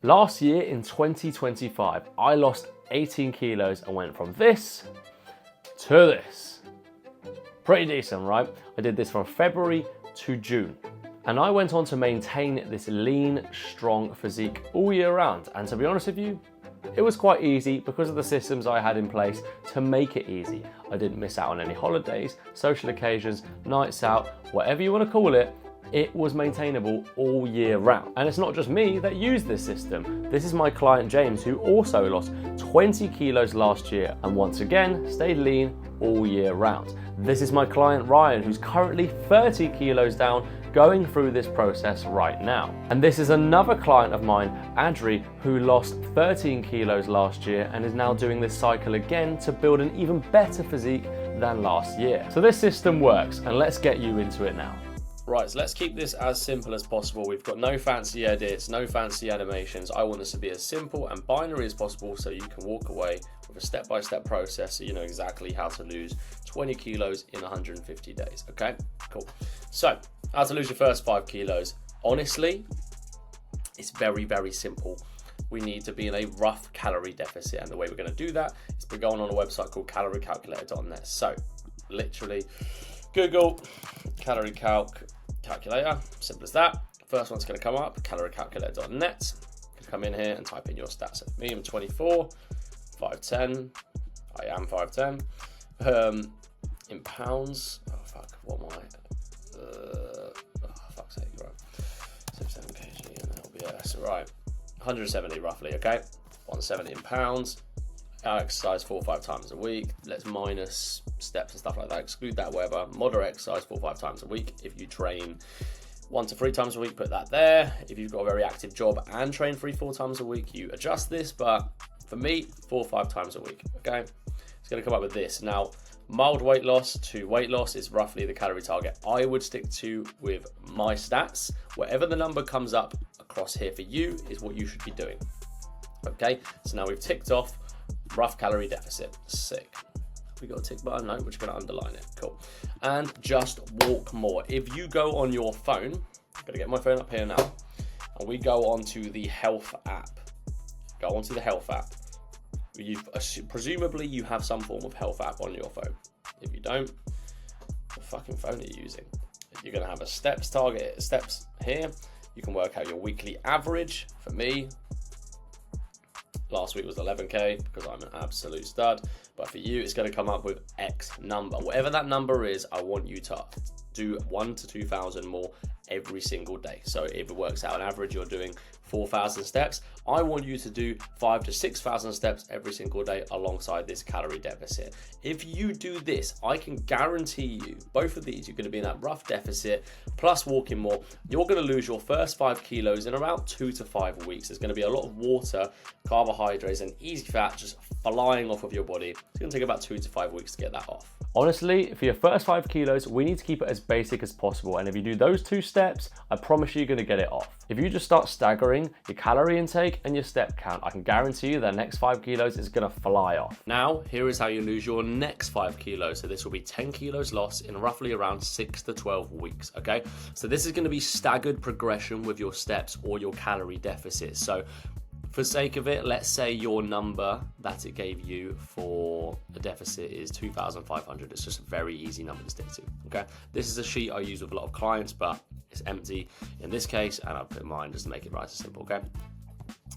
Last year in 2025, I lost 18 kilos and went from this to this. Pretty decent, right? I did this from February to June. And I went on to maintain this lean, strong physique all year round. And to be honest with you, it was quite easy because of the systems I had in place to make it easy. I didn't miss out on any holidays, social occasions, nights out, whatever you want to call it. It was maintainable all year round. And it's not just me that used this system. This is my client James, who also lost 20 kilos last year and once again stayed lean all year round. This is my client Ryan, who's currently 30 kilos down, going through this process right now. And this is another client of mine, Adri, who lost 13 kilos last year and is now doing this cycle again to build an even better physique than last year. So this system works, and let's get you into it now. Right, so let's keep this as simple as possible. We've got no fancy edits, no fancy animations. I want this to be as simple and binary as possible so you can walk away with a step-by-step process so you know exactly how to lose 20 kilos in 150 days, okay? Cool. So, how to lose your first 5 kilos. Honestly, it's very, very simple. We need to be in a rough calorie deficit, and the way we're gonna do that is by going on a website called caloriecalculator.net. So, literally, Google calorie calculator, simple as that. First one's going to come up, caloriecalculator.net. You can come in here and type in your stats. So me, I'm 24, 5'10", I am 5'10". In pounds, oh fuck, what am I? Fuck's sake, right. 67 kg in LBS, right. 170 roughly, okay? 170 in pounds. I exercise 4 or 5 times a week. Let's minus steps and stuff like that. Exclude that, whatever. Moderate exercise 4 or 5 times a week. If you train 1 to 3 times a week, put that there. If you've got a very active job and train 3 or 4 times a week, you adjust this. But for me, 4 or 5 times a week, okay? It's going to come up with this. Now, mild weight loss to weight loss is roughly the calorie target I would stick to with my stats. Whatever the number comes up across here for you is what you should be doing, okay? So now we've ticked off rough calorie deficit. Sick. We got a tick button? No, we're just going to underline it. Cool. And just walk more. If you go on your phone, I'm going to get my phone up here now, and we go onto the health app. Go onto the health app. Presumably you have some form of health app on your phone. If you don't, what fucking phone are you using? You're going to have a steps target, steps here. You can work out your weekly average. For me, last week was 11K because I'm an absolute stud. But for you, it's going to come up with X number. Whatever that number is, I want you to do 1,000 to 2,000 more every single day. So if it works out on average, you're doing 4,000 steps. I want you to do 5,000 to 6,000 steps every single day alongside this calorie deficit. If you do this, I can guarantee you, both of these, you're going to be in that rough deficit plus walking more. You're going to lose your first 5 kilos in around 2 to 5 weeks. There's going to be a lot of water, carbohydrates, and easy fat just flying off of your body. It's going to take about 2 to 5 weeks to get that off. Honestly, for your first 5 kilos, we need to keep it as basic as possible. And if you do those 2 steps, I promise you're going to get it off. If you just start staggering your calorie intake and your step count, I can guarantee you that next 5 kilos is going to fly off. Now, here is how you lose your next 5 kilos. So this will be 10 kilos loss in roughly around 6 to 12 weeks, okay? So this is going to be staggered progression with your steps or your calorie deficit. So for sake of it, let's say your number that it gave you for the deficit is 2,500. It's just a very easy number to stick to, okay? This is a sheet I use with a lot of clients, but it's empty in this case, and I'll put mine just to make it nice and simple, okay?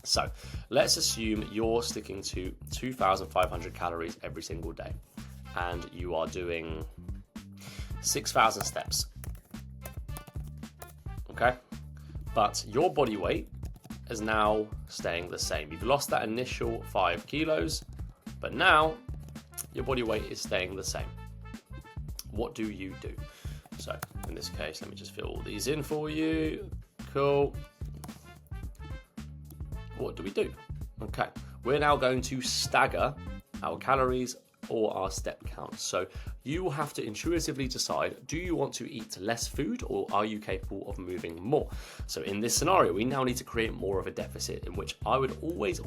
So let's assume you're sticking to 2,500 calories every single day, and you are doing 6,000 steps, okay? But your body weight is now staying the same. You've lost that initial 5 kilos, but now your body weight is staying the same. What do you do? So in this case, let me just fill all these in for you. Cool. What do we do? Okay, we're now going to stagger our calories or our step count. So you will have to intuitively decide, do you want to eat less food or are you capable of moving more? So in this scenario, we now need to create more of a deficit, in which I would always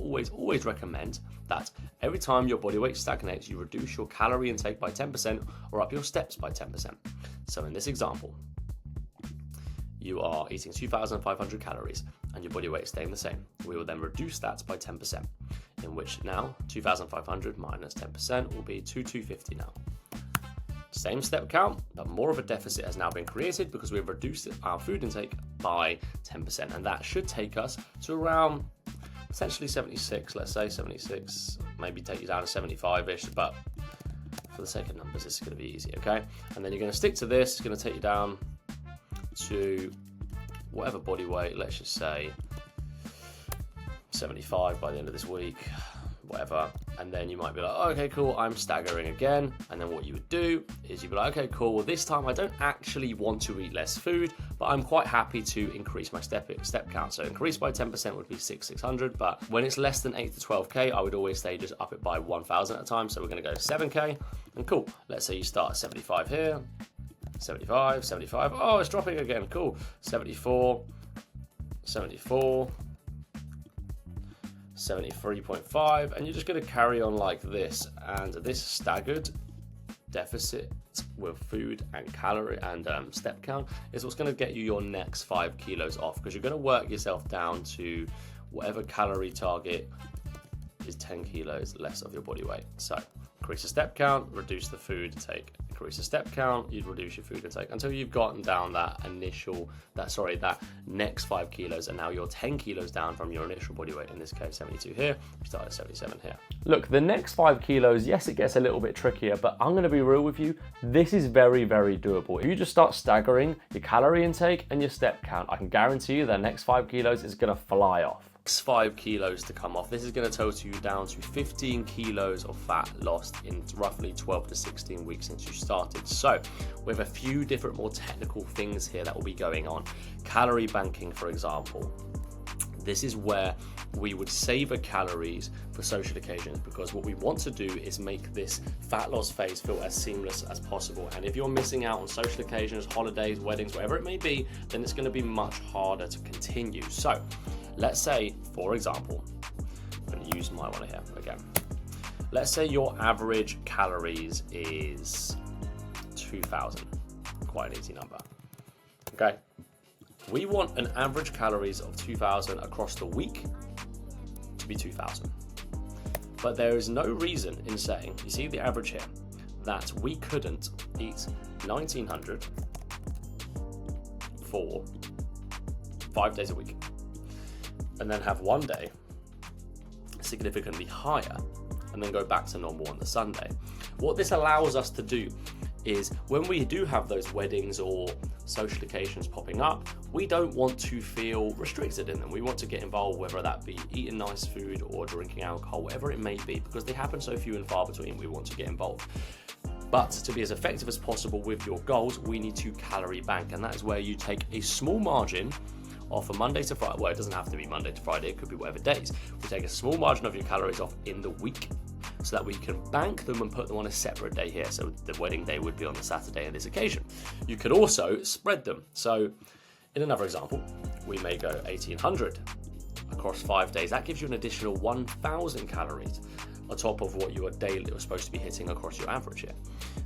recommend that every time your body weight stagnates, you reduce your calorie intake by 10% or up your steps by 10%. So in this example, you are eating 2,500 calories and your body weight is staying the same. We will then reduce that by 10%, in which now 2,500 minus 10% will be 2,250 now. Same step count, but more of a deficit has now been created because we've reduced our food intake by 10%, and that should take us to around essentially 76, let's say 76, maybe take you down to 75-ish, but for the sake of numbers, this is going to be easy, okay? And then you're going to stick to this. It's going to take you down to whatever body weight, let's just say 75 by the end of this week, whatever. And then you might be like, oh, okay, cool, I'm staggering again. And then what you would do is you'd be like, okay, cool, well, this time I don't actually want to eat less food, but I'm quite happy to increase my step count. So increase by 10% would be 600, but when it's less than 8 to 12K, I would always say just up it by 1,000 at a time. So we're gonna go 7K, and cool. Let's say you start at 75 here, 75, 75, oh, it's dropping again, cool. 74, 74, 73.5, and you're just going to carry on like this. And this staggered deficit with food and calorie and step count is what's going to get you your next 5 kilos off, because you're going to work yourself down to whatever calorie target is 10 kilos less of your body weight. So increase the step count, reduce the food intake. Increase the step count, you'd reduce your food intake until you've gotten down that next 5 kilos, and now you're 10 kilos down from your initial body weight. In this case, 72 here, we start at 77 here. Look, the next 5 kilos, yes, it gets a little bit trickier, but I'm gonna be real with you, this is very, very doable. If you just start staggering your calorie intake and your step count, I can guarantee you the next 5 kilos is gonna fly off. 5 kilos to come off. This is going to total you down to 15 kilos of fat lost in roughly 12 to 16 weeks since you started. So we have a few different more technical things here that will be going on. Calorie banking, for example. This is where we would savor calories for social occasions, because what we want to do is make this fat loss phase feel as seamless as possible. And if you're missing out on social occasions, holidays, weddings, whatever it may be, then it's going to be much harder to continue. So let's say, for example, I'm going to use my one here again. Let's say your average calories is 2,000. Quite an easy number. Okay. We want an average calories of 2,000 across the week to be 2,000. But there is no reason in saying, you see the average here, that we couldn't eat 1,900 for 5 days a week, and then have one day significantly higher, and then go back to normal on the Sunday. What this allows us to do is, when we do have those weddings or social occasions popping up, we don't want to feel restricted in them. We want to get involved, whether that be eating nice food or drinking alcohol, whatever it may be, because they happen so few and far between. We want to get involved. But to be as effective as possible with your goals, we need to calorie bank, and that is where you take a small margin off a Monday to Friday. Well, it doesn't have to be Monday to Friday, it could be whatever days. We take a small margin of your calories off in the week, so that we can bank them and put them on a separate day here. So the wedding day would be on the Saturday of this occasion. You could also spread them. So in another example, we may go 1,800 across 5 days. That gives you an additional 1,000 calories on top of what you are daily or supposed to be hitting across your average here.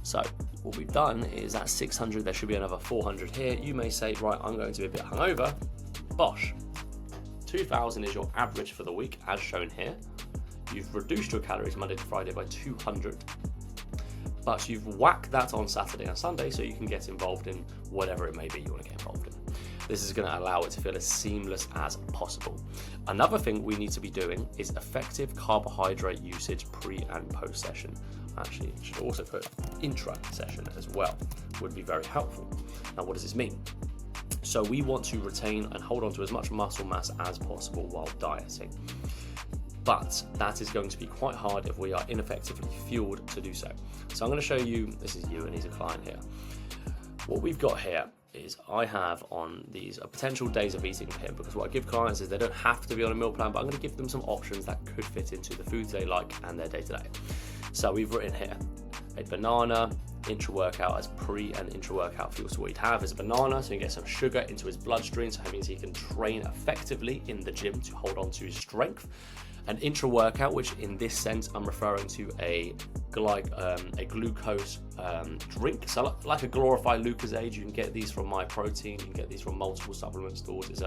So what we've done is at 600, there should be another 400 here. You may say, right, I'm going to be a bit hungover. Bosh. 2,000 is your average for the week, as shown here. You've reduced your calories Monday to Friday by 200, but you've whacked that on Saturday and Sunday so you can get involved in whatever it may be you want to get involved in. This is going to allow it to feel as seamless as possible. Another thing we need to be doing is effective carbohydrate usage pre and post session. Actually, you should also put intra session as well, would be very helpful. Now, what does this mean? So we want to retain and hold on to as much muscle mass as possible while dieting. But that is going to be quite hard if we are ineffectively fueled to do so. So I'm going to show you, this is you and he's a client here. What we've got here is I have on these potential days of eating for him, because what I give clients is they don't have to be on a meal plan, but I'm going to give them some options that could fit into the foods they like and their day-to-day. So we've written here a banana intra-workout as pre and intra-workout fuel. So what he'd have is a banana, so he gets some sugar into his bloodstream, so that means he can train effectively in the gym to hold on to his strength. An intra-workout, which in this sense I'm referring to a glucose drink, so like a glorified Lucozade. You can get these from My Protein, you can get these from multiple supplement stores.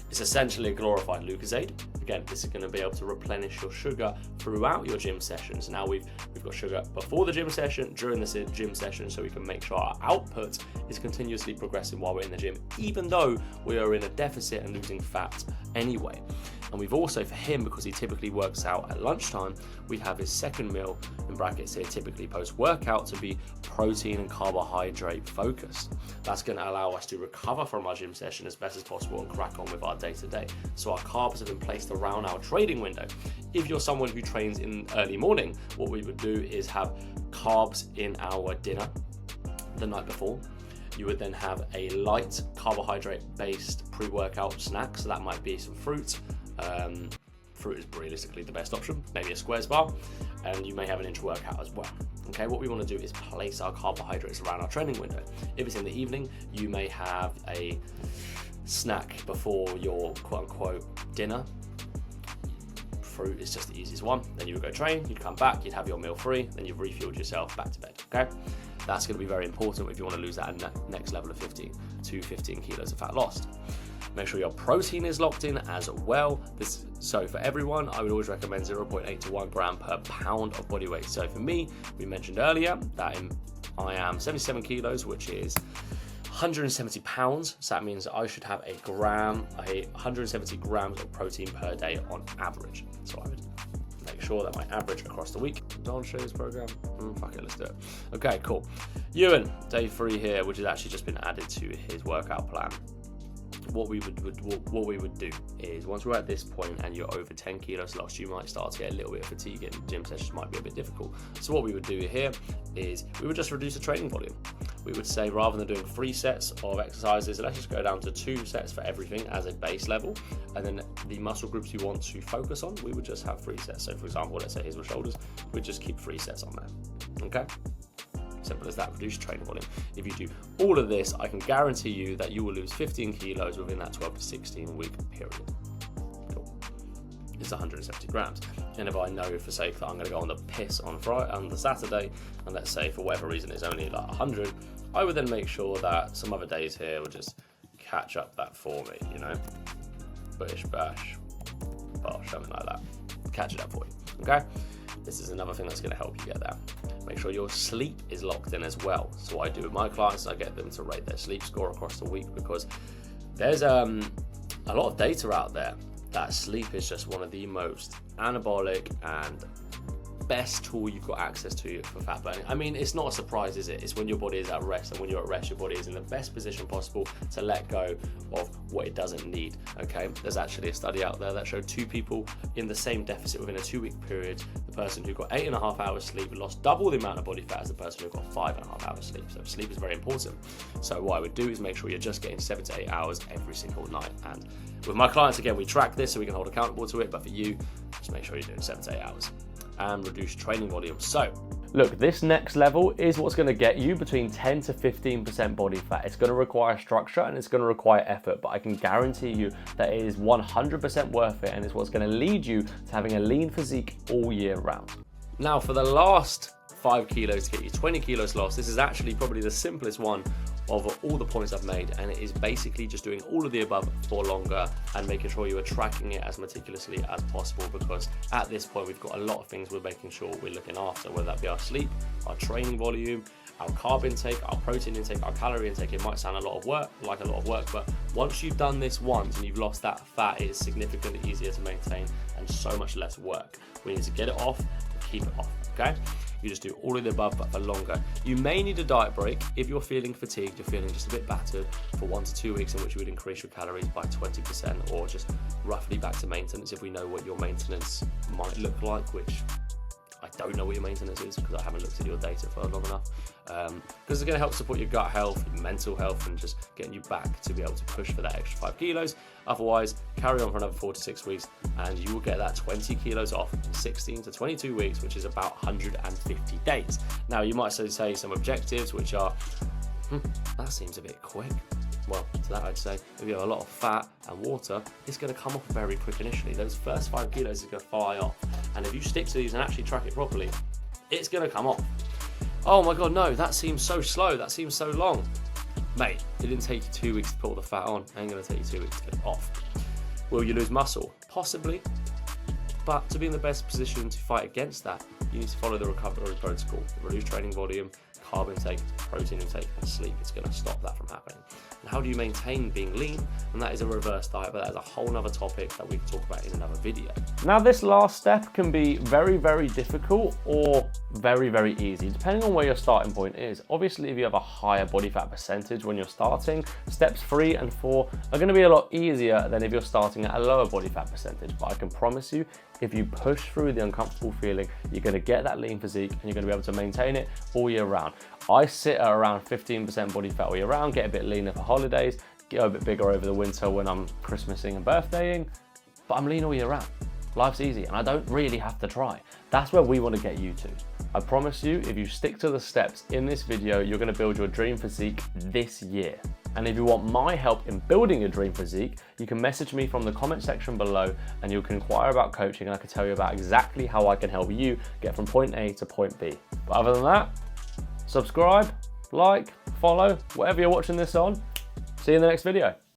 It's essentially a glorified Lucozade. Again, this is going to be able to replenish your sugar throughout your gym sessions. Now we've got sugar before the gym session, during the gym session, so we can make sure our output is continuously progressing while we're in the gym, even though we are in a deficit and losing fat anyway. And we've also, for him, because he typically works out at lunchtime, we have his second meal, in brackets here, typically post-workout, to be protein and carbohydrate focused. That's going to allow us to recover from our gym session as best as possible and crack on with our day-to-day. So our carbs have been placed around our training window. If you're someone who trains in early morning, what we would do is have carbs in our dinner the night before. You would then have a light carbohydrate-based pre-workout snack, so that might be some fruit. Fruit is realistically the best option, maybe a Squares bar, and you may have an intra-workout as well. Okay, what we want to do is place our carbohydrates around our training window. If it's in the evening, you may have a snack before your quote-unquote dinner. Fruit is just the easiest one. Then you would go train, you'd come back, you'd have your meal free, then you've refueled yourself, back to bed, okay? That's going to be very important if you want to lose that next level of 15 kilos of fat lost. Make sure your protein is locked in as well. So for everyone, I would always recommend 0.8 to 1 gram per pound of body weight. So for me, we mentioned earlier that I am 77 kilos, which is 170 pounds. So that means that I should have 170 grams of protein per day on average. So I would make sure that my average across the week. Don't show this program. Fuck it, let's do it. Okay, cool. Ewan, day 3 here, which has actually just been added to his workout plan. What we would do is, once we're at this point and you're over 10 kilos lost, you might start to get a little bit of fatigue and gym sessions might be a bit difficult. So what we would do here is we would just reduce the training volume. We would say, rather than doing 3 sets of exercises, let's just go down to 2 sets for everything as a base level, and then the muscle groups you want to focus on, we would just have 3 sets. So for example, let's say here's my shoulders, we'd just keep 3 sets on there. Okay, simple as that. Reduce training volume. If you do all of this, I can guarantee you that you will lose 15 kilos within that 12 to 16 week period. Cool. It's 170 grams. And if I know for sake that I'm going to go on the piss on the Saturday, and let's say for whatever reason it's only like 100, I would then make sure that some other days here will just catch up that for me, you know? Bish, bash, bosh, something like that. Catch it up for you, okay? This is another thing that's going to help you get there. Make sure your sleep is locked in as well. So what I do with my clients, I get them to rate their sleep score across the week, because there's a lot of data out there that sleep is just one of the most anabolic and best tool you've got access to for fat burning. I mean, it's not a surprise, is it? It's when your body is at rest, and when you're at rest, your body is in the best position possible to let go of what it doesn't need, okay? There's actually a study out there that showed 2 people in the same deficit within a 2-week period. The person who got 8.5 hours sleep lost double the amount of body fat as the person who got 5.5 hours sleep. So sleep is very important. So what I would do is make sure you're just getting 7 to 8 hours every single night. And with my clients, again, we track this so we can hold accountable to it, but for you, just make sure you're doing 7 to 8 hours. And reduce training volume. So look, this next level is what's going to get you between 10 to 15% body fat. It's going to require structure and it's going to require effort, but I can guarantee you that it is 100% worth it, and it's what's going to lead you to having a lean physique all year round. Now, for the last 5 kilos to get you 20 kilos lost, this is actually probably the simplest one of all the points I've made, and it is basically just doing all of the above for longer and making sure you are tracking it as meticulously as possible, because at this point we've got a lot of things we're making sure we're looking after, whether that be our sleep, our training volume, our carb intake, our protein intake, our calorie intake. It might sound a lot of work, but once you've done this once and you've lost that fat, it is significantly easier to maintain and so much less work. We need to get it off and keep it off, okay? You just do all of the above, but for longer. You may need a diet break if you're feeling fatigued, you're feeling just a bit battered, for 1 to 2 weeks, in which you would increase your calories by 20%, or just roughly back to maintenance if we know what your maintenance might look like, which I don't know what your maintenance is because I haven't looked at your data for long enough. Because it's going to help support your gut health, your mental health, and just getting you back to be able to push for that extra 5 kilos. Otherwise, carry on for another 4 to 6 weeks and you will get that 20 kilos off in 16 to 22 weeks, which is about 150 days. Now, you might say some objectives, which are, that seems a bit quick. Well, to that I'd say, if you have a lot of fat and water, it's going to come off very quick initially. Those first 5 kilos are going to fly off. And if you stick to these and actually track it properly, it's going to come off. Oh my God, no, that seems so slow. That seems so long. Mate, it didn't take you 2 weeks to put all the fat on. It ain't going to take you 2 weeks to get it off. Will you lose muscle? Possibly. But to be in the best position to fight against that, you need to follow the recovery protocol. Reduce training volume, carb intake, protein intake, and sleep. It's going to stop that from happening. And how do you maintain being lean? And that is a reverse diet, but that is a whole nother topic that we can talk about in another video. Now, this last step can be very, very difficult or very, very easy, depending on where your starting point is. Obviously, if you have a higher body fat percentage when you're starting, steps 3 and 4 are going to be a lot easier than if you're starting at a lower body fat percentage. But I can promise you, if you push through the uncomfortable feeling, you're going to get that lean physique and you're going to be able to maintain it all year round. I sit at around 15% body fat all year round, get a bit leaner for holidays, get a bit bigger over the winter when I'm Christmasing and birthdaying, but I'm lean all year round. Life's easy and I don't really have to try. That's where we want to get you to. I promise you, if you stick to the steps in this video, you're going to build your dream physique this year. And if you want my help in building your dream physique, you can message me from the comment section below and you can inquire about coaching and I can tell you about exactly how I can help you get from point A to point B. But other than that, subscribe, like, follow, whatever you're watching this on. See you in the next video.